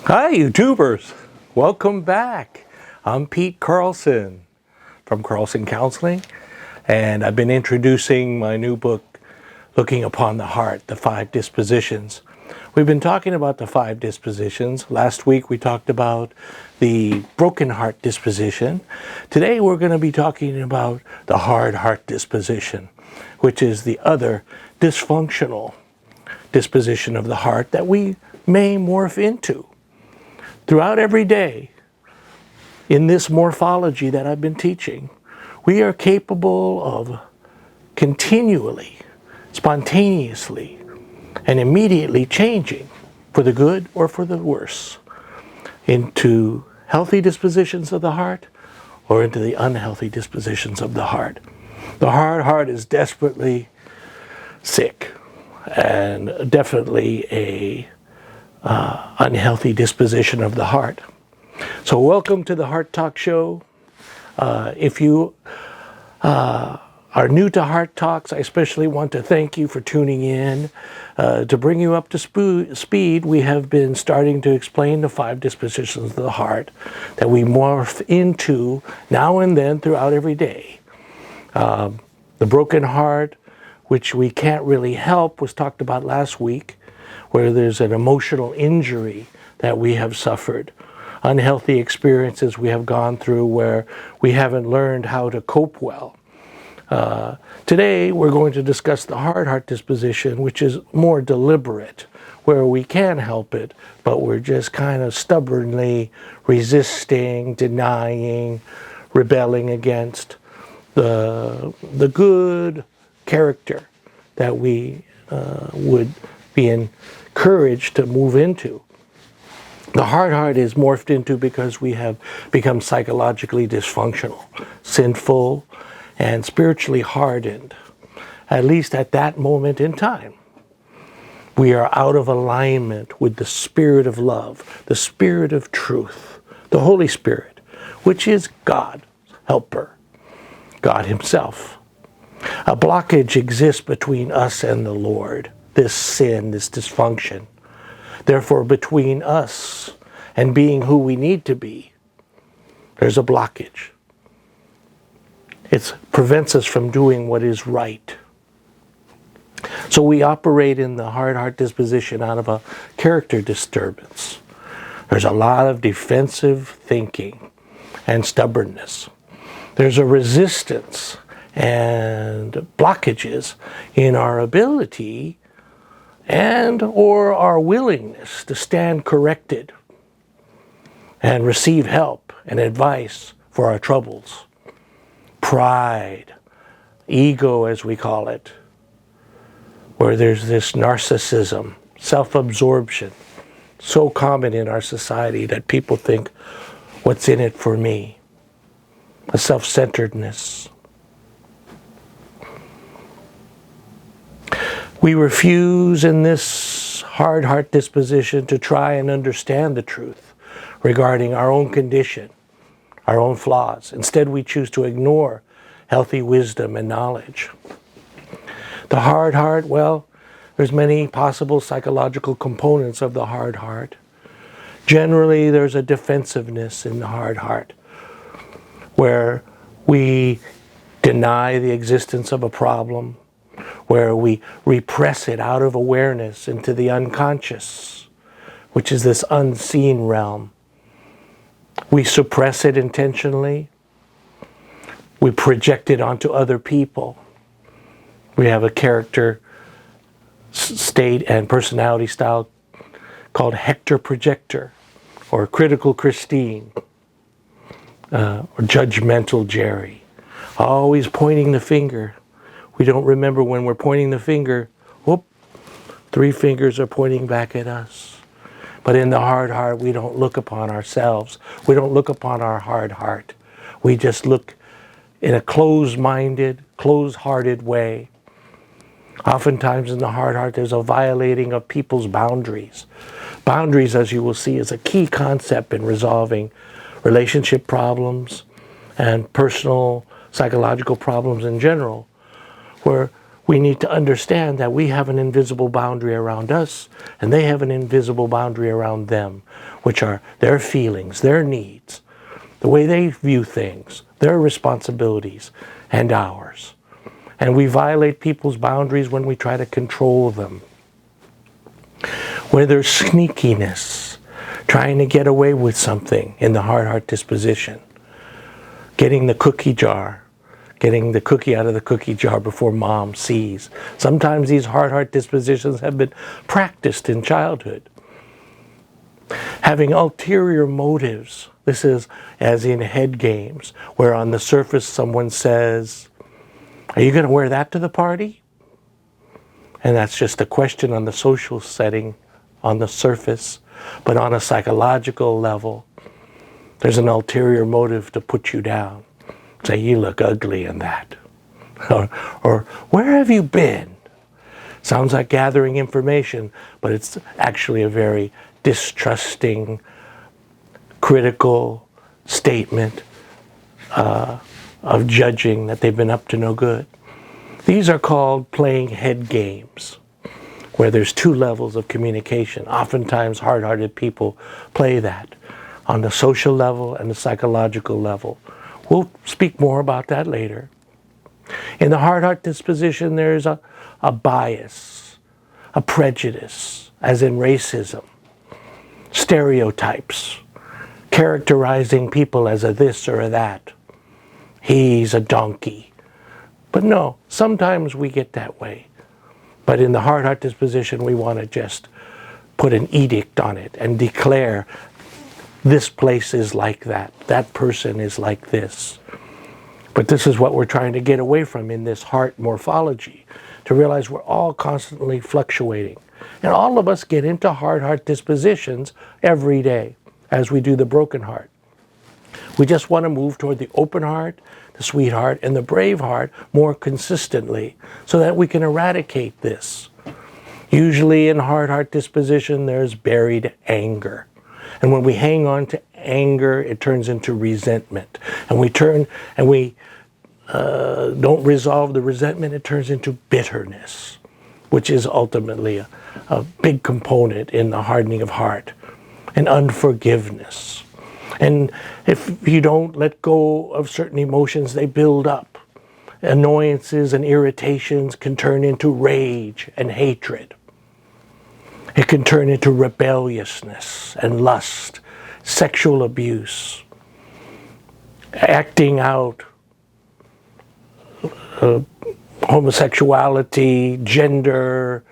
Hi, YouTubers. Welcome back. I'm Pete Carlson from Carlson Counseling, and I've been introducing my new book, Looking Upon the Heart, the 5 Dispositions. We've been talking about the 5 dispositions. Last week we talked about the broken heart disposition. Today we're going to be talking about the hard heart disposition, which is the other dysfunctional disposition of the heart that we may morph into. Throughout every day, in this morphology that I've been teaching, we are capable of continually, spontaneously, and immediately changing for the good or for the worse into healthy dispositions of the heart or into the unhealthy dispositions of the heart. The hard heart is desperately sick and definitely a unhealthy disposition of the heart. So welcome to the Heart Talk Show. If you are new to Heart Talks, I especially want to thank you for tuning in. To bring you up to speed, we have been starting to explain the 5 dispositions of the heart that we morph into now and then throughout every day. The broken heart, which we can't really help, was talked about last week, where there's an emotional injury that we have suffered, unhealthy experiences we have gone through where we haven't learned how to cope well. Today we're going to discuss the hard heart disposition, which is more deliberate, where we can help it, but we're just kind of stubbornly resisting, denying, rebelling against the good character that we would be encouraged to move into. The hard heart is morphed into because we have become psychologically dysfunctional, sinful, and spiritually hardened, at least at that moment in time. We are out of alignment with the Spirit of love, the Spirit of truth, the Holy Spirit, which is God's helper, God Himself. A blockage exists between us and the Lord, this sin, this dysfunction. Therefore, between us and being who we need to be, there's a blockage. It prevents us from doing what is right. So we operate in the hard heart disposition out of a character disturbance. There's a lot of defensive thinking and stubbornness. There's a resistance and blockages in our ability and or our willingness to stand corrected and receive help and advice for our troubles. Pride, ego as we call it, where there's this narcissism, self-absorption, so common in our society that people think, what's in it for me? A self-centeredness. We refuse in this hard heart disposition to try and understand the truth regarding our own condition, our own flaws. Instead, we choose to ignore healthy wisdom and knowledge. The hard heart, well, there's many possible psychological components of the hard heart. Generally, there's a defensiveness in the hard heart, where we deny the existence of a problem, where we repress it out of awareness into the unconscious, which is this unseen realm. We suppress it intentionally. We project it onto other people. We have a character state and personality style called Hector Projector, or Critical Christine, or Judgmental Jerry, always pointing the finger. We don't remember when we're pointing the finger, whoop, 3 fingers are pointing back at us. But in the hard heart, we don't look upon ourselves. We don't look upon our hard heart. We just look in a closed-minded, closed-hearted way. Oftentimes in the hard heart, there's a violating of people's boundaries. Boundaries, as you will see, is a key concept in resolving relationship problems and personal psychological problems in general, where we need to understand that we have an invisible boundary around us, and they have an invisible boundary around them, which are their feelings, their needs, the way they view things, their responsibilities, and ours. And we violate people's boundaries when we try to control them. Where there's sneakiness, trying to get away with something in the hard disposition, getting the cookie jar, getting the cookie out of the cookie jar before mom sees. Sometimes these hard dispositions have been practiced in childhood. Having ulterior motives. This is as in head games, where on the surface someone says, "Are you going to wear that to the party?" And that's just a question on the social setting, on the surface. But on a psychological level, there's an ulterior motive to put you down. Say, "You look ugly in that." Or "Where have you been?" Sounds like gathering information, but it's actually a very distrusting, critical statement of judging that they've been up to no good. These are called playing head games, where there's two levels of communication. Oftentimes hard-hearted people play that on the social level and the psychological level. We'll speak more about that later. In the hard disposition, there's a bias, a prejudice, as in racism, stereotypes, characterizing people as a this or a that. He's a donkey. But no, sometimes we get that way. But in the hard disposition, we want to just put an edict on it and declare this place is like that. That person is like this. But this is what we're trying to get away from in this heart morphology, to realize we're all constantly fluctuating. And all of us get into hard dispositions every day as we do the broken heart. We just want to move toward the open heart, the sweet heart, and the brave heart more consistently so that we can eradicate this. Usually in hard disposition, there's buried anger. And when we hang on to anger, it turns into resentment. And we don't resolve the resentment, it turns into bitterness, which is ultimately a big component in the hardening of heart, and unforgiveness. And if you don't let go of certain emotions, they build up. Annoyances and irritations can turn into rage and hatred. It can turn into rebelliousness and lust, sexual abuse, acting out, homosexuality, gender,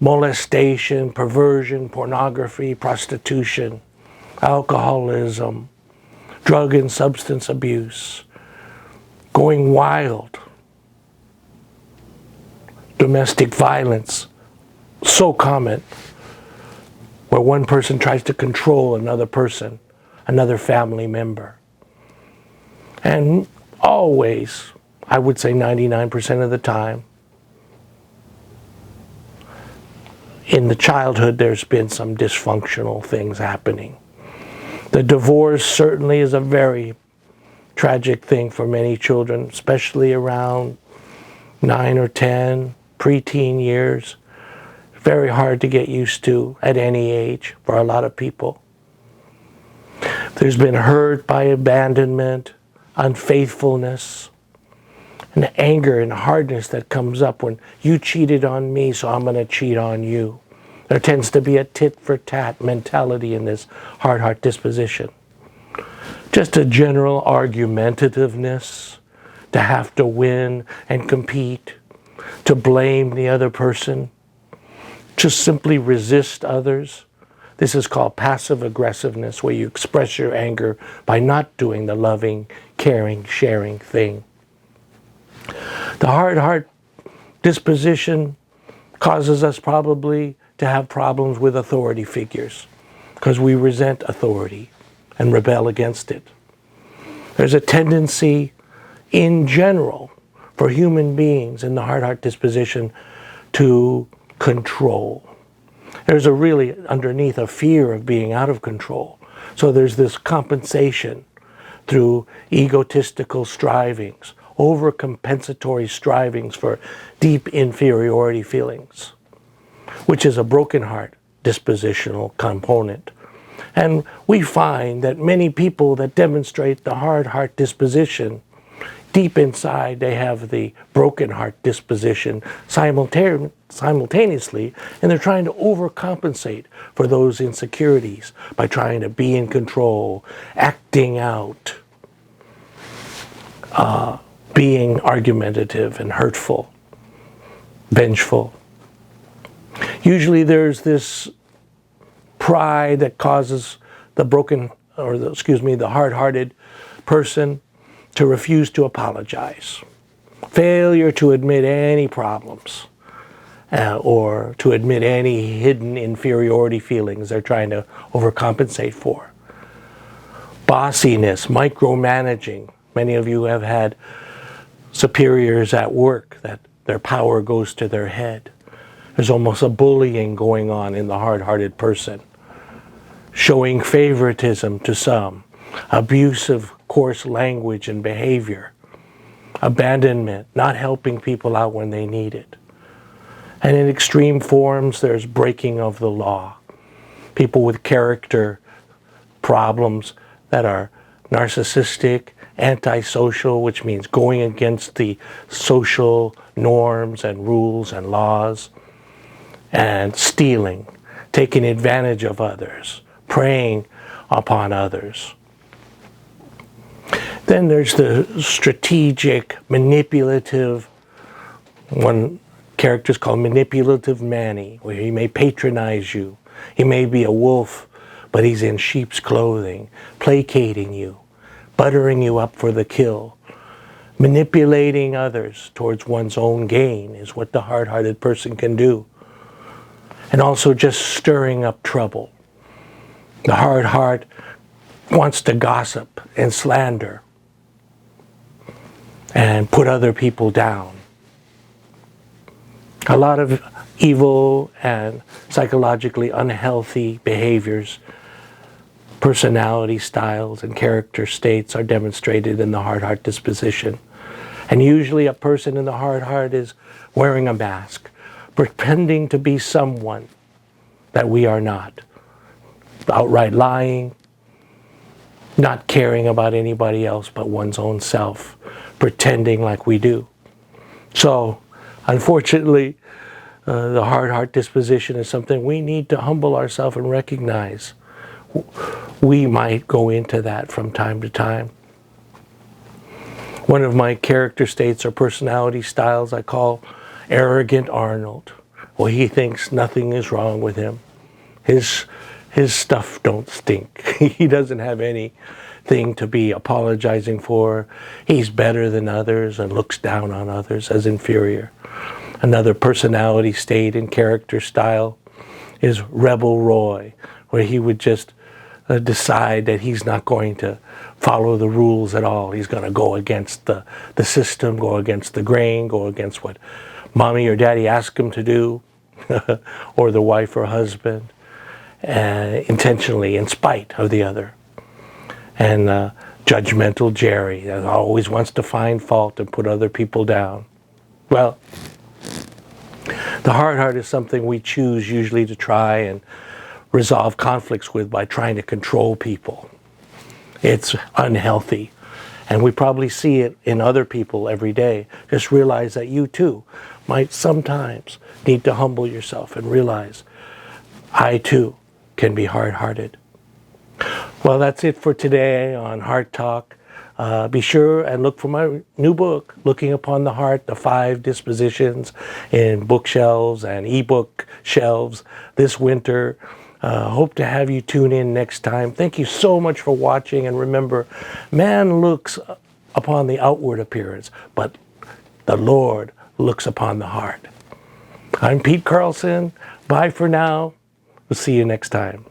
molestation, perversion, pornography, prostitution, alcoholism, drug and substance abuse, going wild, domestic violence, so common, where one person tries to control another person, another family member. And always, I would say 99% of the time, in the childhood there's been some dysfunctional things happening. The divorce certainly is a very tragic thing for many children, especially around 9 or 10, preteen years. Very hard to get used to at any age for a lot of people. There's been hurt by abandonment, unfaithfulness, and the anger and hardness that comes up when you cheated on me, so I'm going to cheat on you. There tends to be a tit-for-tat mentality in this hard disposition. Just a general argumentativeness, to have to win and compete, to blame the other person, just simply resist others. This is called passive aggressiveness, where you express your anger by not doing the loving, caring, sharing thing. The hard disposition causes us probably to have problems with authority figures, because we resent authority and rebel against it. There's a tendency in general for human beings in the hard disposition to control. There's a really underneath a fear of being out of control. So there's this compensation through egotistical strivings, overcompensatory strivings for deep inferiority feelings, which is a broken heart dispositional component. And we find that many people that demonstrate the hard heart disposition, deep inside they have the broken heart disposition simultaneously, and they're trying to overcompensate for those insecurities by trying to be in control, acting out, being argumentative and hurtful, vengeful. Usually there's this pride that causes the the hard-hearted person to refuse to apologize. Failure to admit any problems or to admit any hidden inferiority feelings they're trying to overcompensate for. Bossiness, micromanaging. Many of you have had superiors at work that their power goes to their head. There's almost a bullying going on in the hard-hearted person. Showing favoritism to some, abusive, coarse language and behavior, abandonment, not helping people out when they need it. And in extreme forms, there's breaking of the law. People with character problems that are narcissistic, antisocial, which means going against the social norms and rules and laws, and stealing, taking advantage of others, preying upon others. Then there's the strategic, manipulative, one character is called manipulative Manny, where he may patronize you. He may be a wolf, but he's in sheep's clothing, placating you, buttering you up for the kill. Manipulating others towards one's own gain is what the hard-hearted person can do. And also just stirring up trouble. The hard heart wants to gossip and slander and put other people down. A lot of evil and psychologically unhealthy behaviors, personality styles, and character states are demonstrated in the hard heart disposition. And usually a person in the hard heart is wearing a mask, pretending to be someone that we are not. Outright lying, not caring about anybody else but one's own self, pretending like we do. So, unfortunately, the hard heart disposition is something we need to humble ourselves and recognize. We might go into that from time to time. One of my character states or personality styles I call arrogant Arnold. Well, he thinks nothing is wrong with him. His stuff don't stink. He doesn't have anything to be apologizing for. He's better than others and looks down on others as inferior. Another personality state and character style is Rebel Roy, where he would just decide that he's not going to follow the rules at all. He's going to go against the system, go against the grain, go against what mommy or daddy ask him to do, or the wife or husband, intentionally in spite of the other. And judgmental Jerry that always wants to find fault and put other people down. Well, the hard heart is something we choose usually to try and resolve conflicts with by trying to control people. It's unhealthy. And we probably see it in other people every day. Just realize that you too might sometimes need to humble yourself and realize, I too can be hard-hearted. Well, that's it for today on Heart Talk. Be sure and look for my new book, Looking Upon the Heart, the 5 Dispositions, in bookshelves and ebook shelves this winter. Hope to have you tune in next time. Thank you so much for watching, and remember, man looks upon the outward appearance, but the Lord looks upon the heart. I'm Pete Carlson. Bye for now. We'll see you next time.